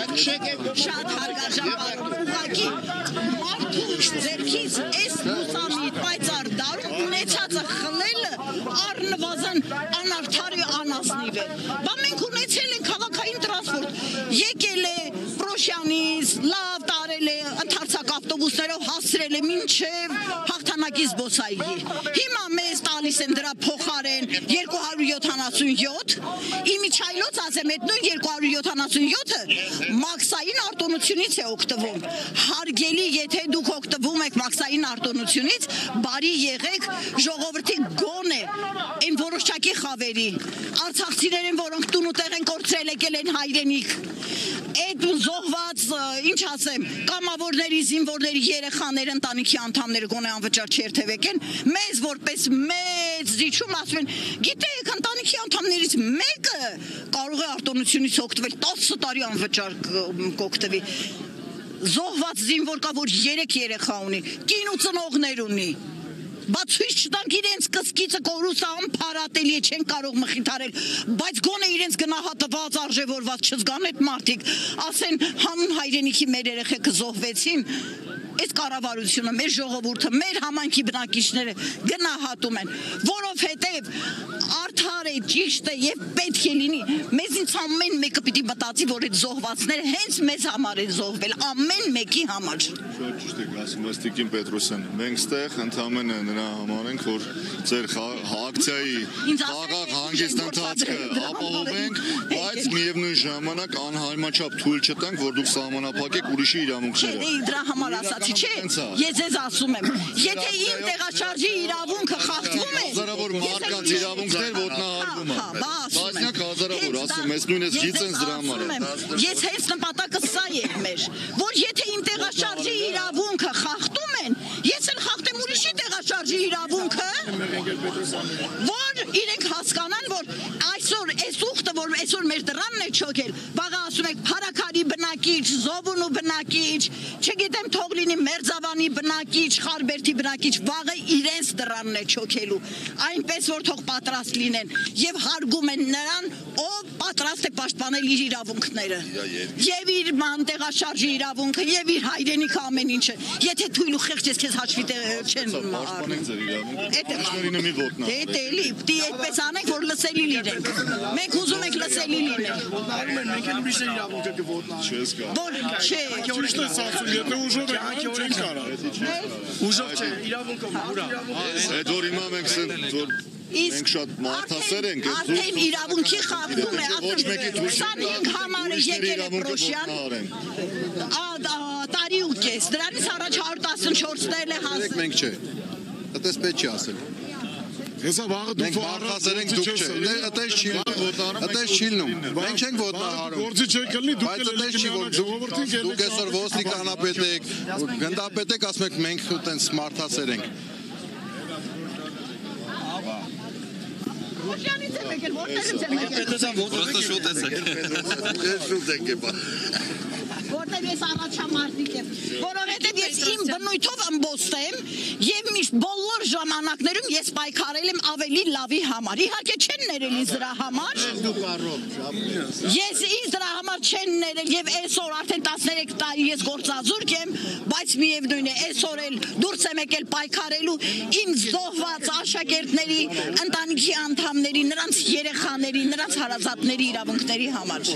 Շատ հարգարժան պարոն, ուղղակի մարդու ձեռքից այս լուսամիտ պայծառ դարում ունեցածը խլելը առնվազն անարդար ու անազնիվ է։ Բա մենք ունեցել ենք քաղաքային տրանսպորտ, եկել է Պրոշյանից, լավ տարել է ընդարձակ ավտոբուսներով հասցրել է մինչև հաղթանակի զբոսայգի։ Հիմա մեզ տալիս են դրա փոխարեն 277, իմիջայլոց ասեմ, այդ նույն 277-ը մաքսային արտոնությունից է օգտվում։ Հարգելի, եթե դուք օգտվում եք մաքսային արտոնությունից, բարի եղեք ժողովրդի գոնե այն որոշակի խավերի, արցախցիներ են, որոնք տուն ու տեղ են կորցրել եկել են հայրենիք։ Այդ զոհված, ինչ ասեմ, կամավորների, զինվորների երեխաները, ընտանիքի անդամները գոնե անվճար չերթևեկեն, մեզ որպես մեծ զիջում ասում են, գիտեք, ընտանիքի անդամներից մեկը կարող է արտոնությունից օգտվել, 10 տարի անվճար կօգտվի։ Զոհված զինվոր կա, որ 3 երեխա ունի, կին ու ծնողներ ունի։ Բա ցույց չտանք իրենց կսկիցը կորուստը անփարատելի է, չեն կարող մխիթարել, բայց գոնե իրենց գնահատված արժևորված չզգան այդ մարդիկ, ասեն հանուն հայրենիքի մեր երեխեքը զոհվեցին, այս կառավարությունը, մեր ժողովուրդը, մեր համայնքի բնակիչները գնահատում են, որովհետև արդար է, ճիշտ է եւ պետք է լինի, մեզնից ամեն մեկը պիտի մտածի, որ այդ զոհվածները հենց մեզ համար են զոհվել, ամեն մեկի համար։ Ճիշտ եք ասում, Տիկին Պետրոսյան, մենք ստեղ ընդամենը նրա համար ենք, որ ձեր ակցիայի խաղաղ հանգիստ ընթացքը ապահովենք, բայց միևնույն ժամանակ անհամաչափ թույլ չտանք, որ դուք սահմանափակեք ուրիշի իրավունքները։ Դրա համար ասացի, չէ, ես ձեզ ասում եմ, եթե իմ տեղաշարժի իրավունքը խախտվում է, հազարավոր մարդկանց իրավունքներ ոտնահարվում են։ Տասնյակ հազարավոր, ասում ես նույնպես գիծենց դրա համար։ Ես հենց նպատակը սա է մեր, որ եթե իմ տեղաշարժի իրավունքը խախտում են, ես էլ խախտեմ ուրիշի տեղաշարժի իրավունքը, որ իրենք հասկանան, որ այսօր այս ուխտը, որ այսօր մեր դրանն է չոքել, վաղը ասում եք Փարաքարի բնակիչ, Զովունու բնակիչ, չգիտեմ թող լինի Մերձավանի բնակիչ, Խարբերդի բնակիչ, վաղը իրենց դրանն է չոքելու, այնպես որ թող պատրաստ լինեն եւ հարգում են նրան, ով պատրաստ է պաշտպանել իր իրավունքները եւ իր մանտեղաշարժի իրավունքը եւ իր հայրենիքը ամեն ինչը, եթե թույլ ու խեղճ ես քեզ հաշվի չեն պաշտպանենք ձեր իրավունքը, էլի, պիտի այդպես անենք, որ լսելի լինենք, մենք ուզում ենք լսելի լինենք, մենք էլ ուրիշ իրավունքը կոտնանք, որ չէ, ճիշտ ես ասում, եթե ուժով եք չեն կարա, ուժով չէ, իրավունքով, այդ որ հիմա մենք մենք շատ մարդասեր ենք, արդեն իրավունքի խախտում է, 25 համար է եկել է Պրոշյան, տարի ու կես, դրանից առաջ 114-ն է հասել։ Մենք չէ, այդպես պետք չի ասել։ Մենք մարդասեր ենք, դուք չէ, այդպես չի լինում, մենք չենք ոտնահարում, բայց այդպես չի, որ դուք այսօր ոստիկանապետ եք, գնդապետ եք, ասում եք մենք այդպես մարդասեր ենք։ Պրոշյանից եմ եկել, որտեղից եմ եկել։ Որտեղ ես առաջամարտիկ եմ, որովհետև ես իմ բնույթով ըմբոստ եմ և միշտ բոլոր ժամանակներում ես պայքարել եմ ավելի լավի համար, իհարկե չեն ներել ինձ դրա համար, ես ինձ դրա համար չեն ներել և այսօր արդեն 13 տարի ես գործազուրկ եմ, բայց միևնույն է այսօր էլ դուրս եմ եկել պայքարելու իմ զոհված աշակերտների, ընտանիքի անդամների, նրանց երեխաների, նրանց հարազատների իրավունքների համար։